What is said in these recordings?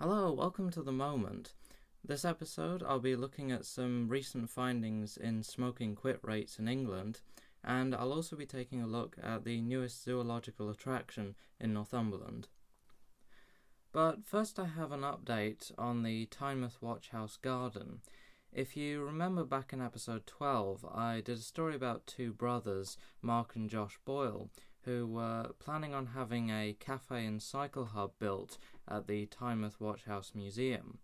Hello, welcome to The Moment. This episode I'll be looking at some recent findings in smoking quit rates in England, and I'll also be taking a look at the newest zoological attraction in Northumberland. But first I have an update on the Tynemouth Watch House Garden. If you remember back in episode 12, I did a story about two brothers, Mark and Josh Boyle, who were planning on having a cafe and cycle hub built at the Tynemouth Watch House Museum.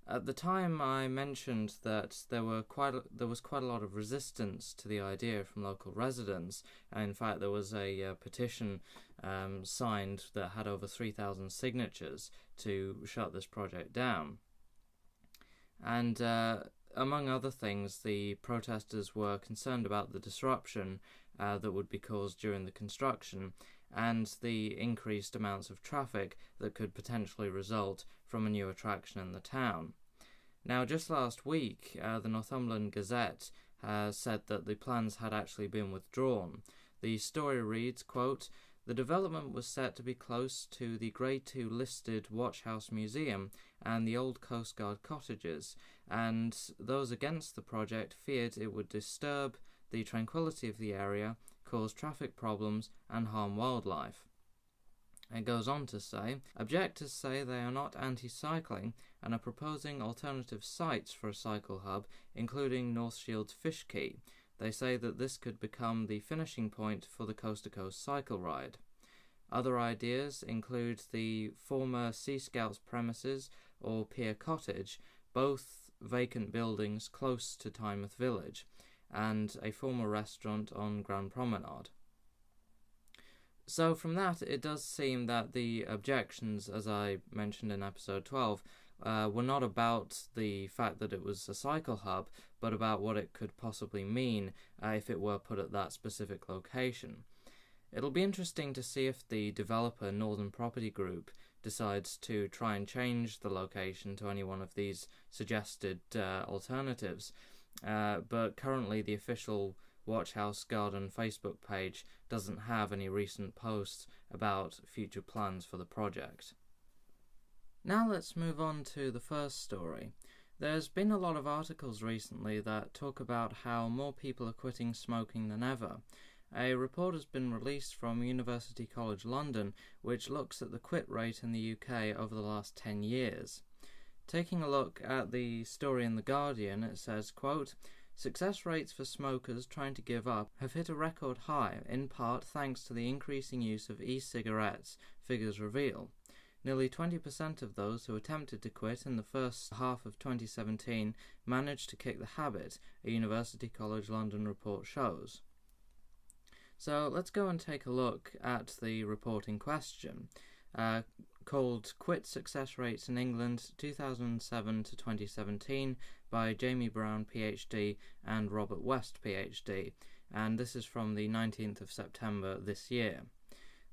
At the time I mentioned that there was quite a lot of resistance to the idea from local residents, and in fact there was a petition signed that had over 3,000 signatures to shut this project down. And among other things, the protesters were concerned about the disruption that would be caused during the construction and the increased amounts of traffic that could potentially result from a new attraction in the town. Now, just last week, the Northumberland Gazette said that the plans had actually been withdrawn. The story reads, quote, "The development was set to be close to the Grade 2 listed Watch House Museum and the old Coast Guard cottages, and those against the project feared it would disturb the tranquility of the area, cause traffic problems, and harm wildlife." It goes on to say, "Objectors say they are not anti-cycling and are proposing alternative sites for a cycle hub, including North Shields Fish Quay. They say that this could become the finishing point for the coast-to-coast cycle ride. Other ideas include the former Sea Scouts premises or Pier Cottage, both vacant buildings close to Tynemouth Village, and a former restaurant on Grand Promenade." So from that, it does seem that the objections, as I mentioned in episode 12, were not about the fact that it was a cycle hub, but about what it could possibly mean if it were put at that specific location. It'll be interesting to see if the developer, Northern Property Group, decides to try and change the location to any one of these suggested alternatives. But currently the official Watch House Garden Facebook page doesn't have any recent posts about future plans for the project. Now let's move on to the first story. There's been a lot of articles recently that talk about how more people are quitting smoking than ever. A report has been released from University College London which looks at the quit rate in the UK over the last 10 years. Taking a look at the story in The Guardian, it says, quote, "Success rates for smokers trying to give up have hit a record high, in part thanks to the increasing use of e-cigarettes, figures reveal. Nearly 20% of those who attempted to quit in the first half of 2017 managed to kick the habit, a University College London report shows." So let's go and take a look at the report in question, called Quit Success Rates in England 2007 to 2017 by Jamie Brown, PhD, and Robert West, PhD, and this is from the 19th of September this year.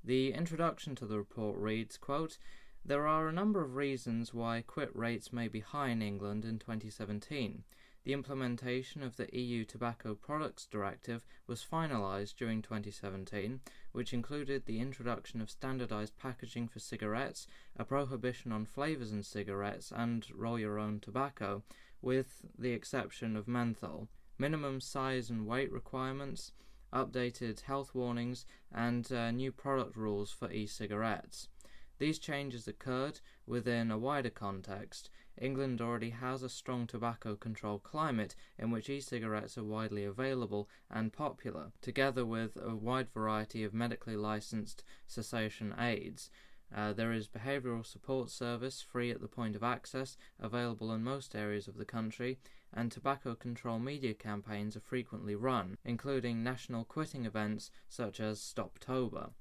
The introduction to the report reads, quote, "There are a number of reasons why quit rates may be high in England in 2017. The implementation of the EU Tobacco Products Directive was finalised during 2017, which included the introduction of standardised packaging for cigarettes, a prohibition on flavours in cigarettes and roll-your-own tobacco, with the exception of menthol, minimum size and weight requirements, updated health warnings, and new product rules for e-cigarettes. These changes occurred within a wider context. England already has a strong tobacco control climate in which e-cigarettes are widely available and popular, together with a wide variety of medically licensed cessation aids. There is behavioural support service, free at the point of access, available in most areas of the country, and tobacco control media campaigns are frequently run, including national quitting events such as Stoptober."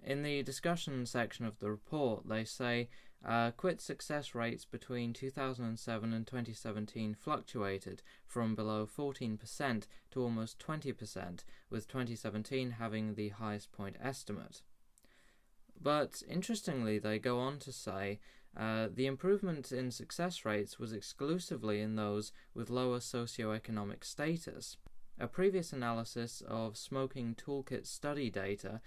In the discussion section of the report, they say, quit success rates between 2007 and 2017 fluctuated from below 14% to almost 20%, with 2017 having the highest point estimate. But interestingly, they go on to say, the improvement in success rates was exclusively in those with lower socioeconomic status. A previous analysis of smoking toolkit study data,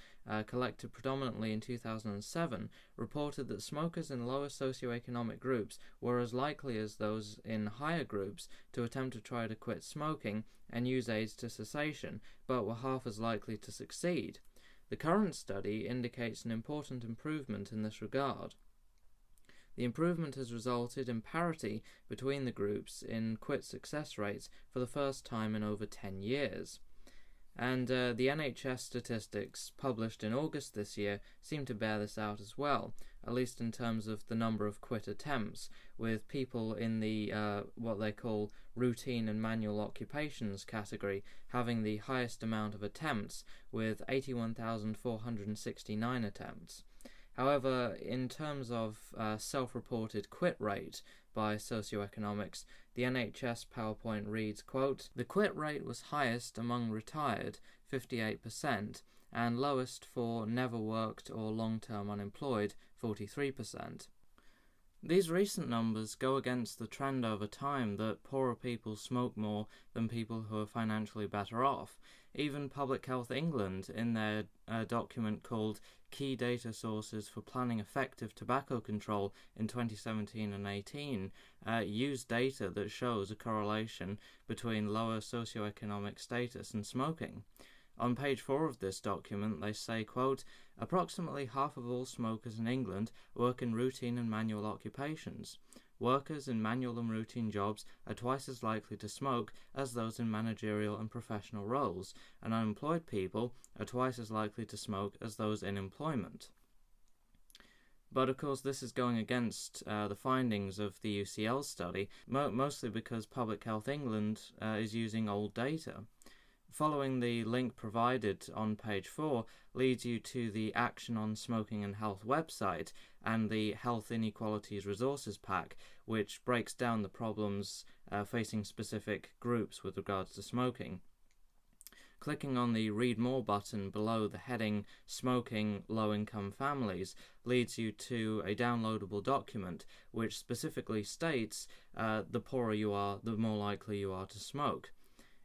collected predominantly in 2007, reported that smokers in lower socioeconomic groups were as likely as those in higher groups to attempt to try to quit smoking and use aids to cessation, but were half as likely to succeed. The current study indicates an important improvement in this regard. The improvement has resulted in parity between the groups in quit success rates for the first time in over 10 years. And the NHS statistics published in August this year seem to bear this out as well, at least in terms of the number of quit attempts, with people in the what they call routine and manual occupations category having the highest amount of attempts, with 81,469 attempts. However, in terms of self-reported quit rate by socioeconomics, the NHS PowerPoint reads, quote, "The quit rate was highest among retired, 58%, and lowest for never worked or long-term unemployed, 43%. These recent numbers go against the trend over time that poorer people smoke more than people who are financially better off. Even Public Health England, in their document called Key Data Sources for Planning Effective Tobacco Control in 2017 and 18, used data that shows a correlation between lower socioeconomic status and smoking. On page 4 of this document, they say, quote, "Approximately half of all smokers in England work in routine and manual occupations. Workers in manual and routine jobs are twice as likely to smoke as those in managerial and professional roles, and unemployed people are twice as likely to smoke as those in employment." But of course this is going against the findings of the UCL study, mostly because Public Health England is using old data. Following the link provided on page 4 leads you to the Action on Smoking and Health website and the Health Inequalities Resources Pack, which breaks down the problems facing specific groups with regards to smoking. Clicking on the Read More button below the heading Smoking Low-Income Families leads you to a downloadable document which specifically states the poorer you are, the more likely you are to smoke.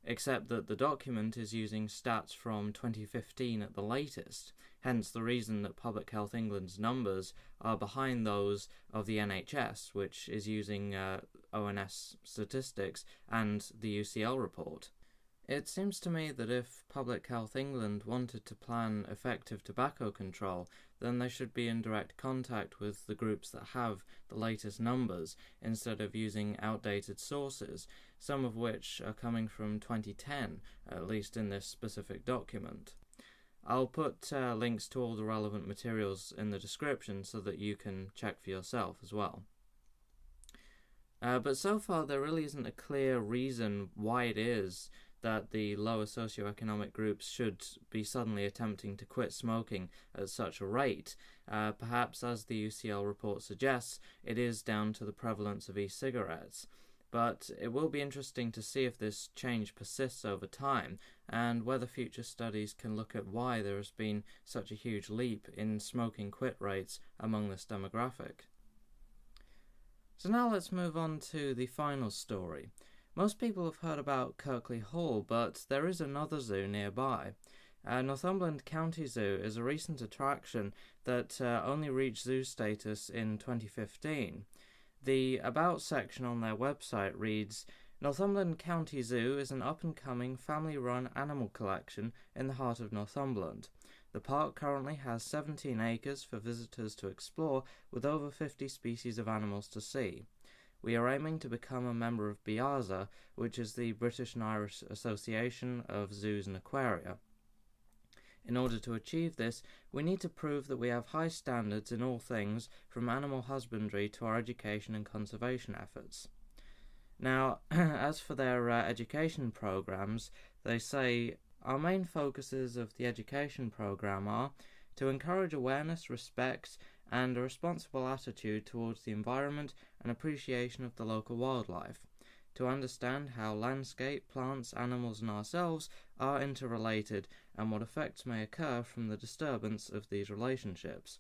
Except that the document is using stats from 2015 at the latest, hence the reason that Public Health England's numbers are behind those of the NHS, which is using ONS statistics and the UCL report. It seems to me that if Public Health England wanted to plan effective tobacco control, then they should be in direct contact with the groups that have the latest numbers, instead of using outdated sources, some of which are coming from 2010, at least in this specific document. I'll put links to all the relevant materials in the description so that you can check for yourself as well. But so far there really isn't a clear reason why it is that the lower socioeconomic groups should be suddenly attempting to quit smoking at such a rate. Perhaps, as the UCL report suggests, it is down to the prevalence of e-cigarettes. But it will be interesting to see if this change persists over time, and whether future studies can look at why there has been such a huge leap in smoking quit rates among this demographic. So now let's move on to the final story. Most people have heard about Kirkley Hall, but there is another zoo nearby. Northumberland County Zoo is a recent attraction that only reached zoo status in 2015. The About section on their website reads, "Northumberland County Zoo is an up-and-coming family-run animal collection in the heart of Northumberland. The park currently has 17 acres for visitors to explore, with over 50 species of animals to see. We are aiming to become a member of BIAZA, which is the British and Irish Association of Zoos and Aquaria. In order to achieve this, we need to prove that we have high standards in all things, from animal husbandry to our education and conservation efforts." Now, as for their education programs, they say, "Our main focuses of the education program are to encourage awareness, respect, and a responsible attitude towards the environment and appreciation of the local wildlife, to understand how landscape, plants, animals, and ourselves are interrelated, and what effects may occur from the disturbance of these relationships,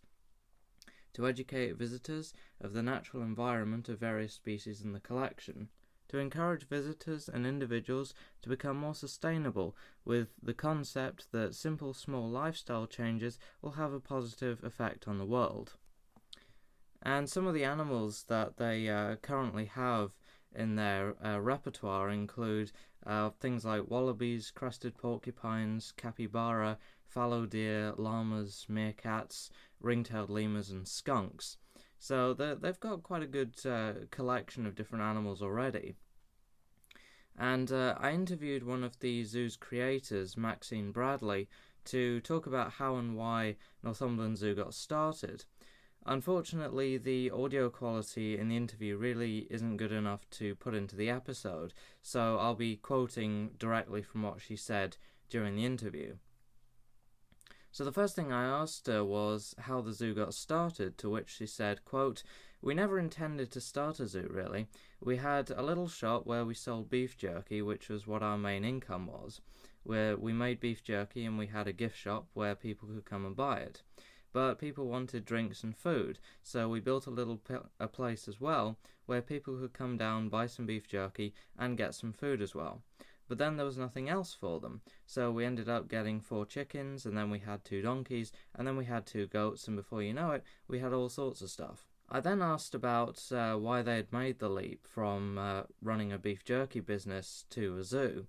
to educate visitors of the natural environment of various species in the collection, to encourage visitors and individuals to become more sustainable, with the concept that simple small lifestyle changes will have a positive effect on the world. And some of the animals that they currently have in their repertoire include things like wallabies, crested porcupines, capybara, fallow deer, llamas, meerkats, ring-tailed lemurs and skunks. So they've got quite a good collection of different animals already. And I interviewed one of the zoo's creators, Maxine Bradley, to talk about how and why Northumberland Zoo got started. Unfortunately, the audio quality in the interview really isn't good enough to put into the episode, so I'll be quoting directly from what she said during the interview. So the first thing I asked her was how the zoo got started, to which she said, quote, "We never intended to start a zoo, really. We had a little shop where we sold beef jerky, which was what our main income was. Where we made beef jerky and we had a gift shop where people could come and buy it. But people wanted drinks and food, so we built a place as well where people could come down, buy some beef jerky and get some food as well. But then there was nothing else for them, so we ended up getting 4 chickens, and then we had 2 donkeys, and then we had 2 goats, and before you know it, we had all sorts of stuff." I then asked about why they had made the leap from running a beef jerky business to a zoo.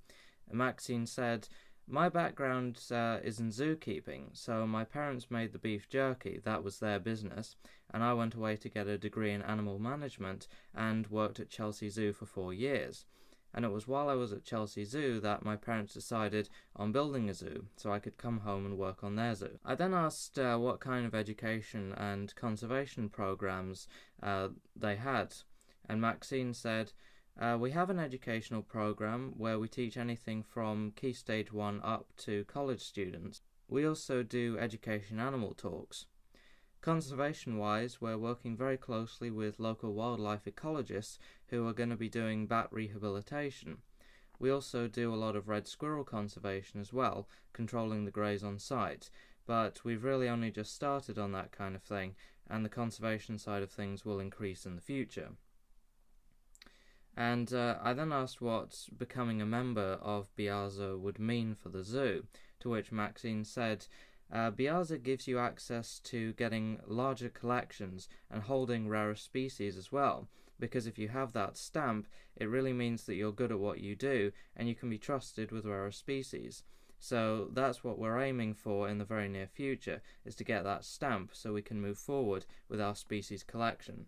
Maxine said, "My background is in zookeeping, so my parents made the beef jerky, that was their business, and I went away to get a degree in animal management and worked at Chelsea Zoo for 4 years. And it was while I was at Chelsea Zoo that my parents decided on building a zoo, so I could come home and work on their zoo." I then asked what kind of education and conservation programs they had, and Maxine said, "We have an educational program where we teach anything from Key Stage 1 up to college students. We also do education animal talks. Conservation-wise, we're working very closely with local wildlife ecologists who are going to be doing bat rehabilitation. We also do a lot of red squirrel conservation as well, controlling the greys on site, but we've really only just started on that kind of thing, and the conservation side of things will increase in the future." And I then asked what becoming a member of BIAZA would mean for the zoo, to which Maxine said, "BIAZA gives you access to getting larger collections and holding rarer species as well, because if you have that stamp, it really means that you're good at what you do and you can be trusted with rarer species. So that's what we're aiming for in the very near future, is to get that stamp so we can move forward with our species collection."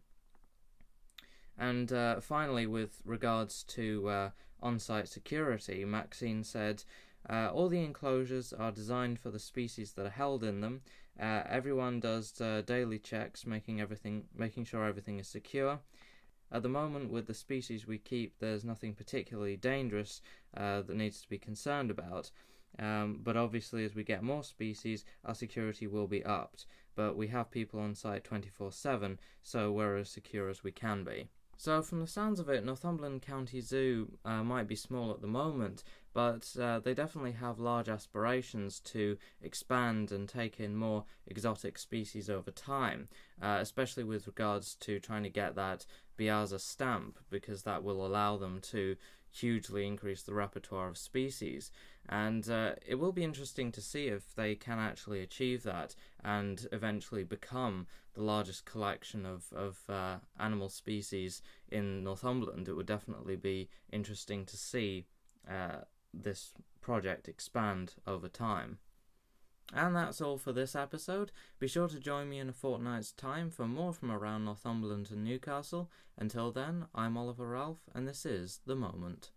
And finally, with regards to on-site security, Maxine said, "All the enclosures are designed for the species that are held in them. Everyone does daily checks, making sure everything is secure. At the moment, with the species we keep, there's nothing particularly dangerous that needs to be concerned about. But obviously, as we get more species, our security will be upped. But we have people on site 24/7, so we're as secure as we can be." So from the sounds of it, Northumberland County Zoo might be small at the moment, but they definitely have large aspirations to expand and take in more exotic species over time, especially with regards to trying to get that BIAZA stamp, because that will allow them to hugely increase the repertoire of species. And it will be interesting to see if they can actually achieve that and eventually become the largest collection of animal species in Northumberland. It would definitely be interesting to see this project expand over time. And that's all for this episode. Be sure to join me in a fortnight's time for more from around Northumberland and Newcastle. Until then, I'm Oliver Ralph, and this is The Moment.